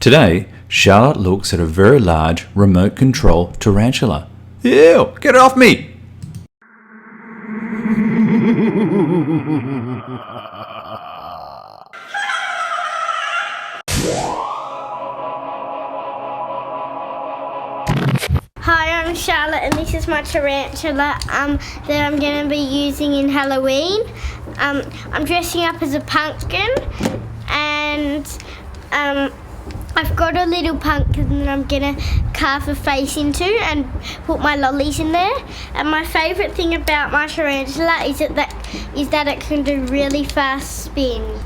Today, Charlotte looks at a very large remote control tarantula. Ew! Get it off me! Hi, I'm Charlotte and this is my tarantula that I'm going to be using in Halloween. I'm dressing up as a pumpkin and I've got a little pumpkin that I'm going to carve a face into and put my lollies in there. And my favourite thing about my tarantula is that it can do really fast spins.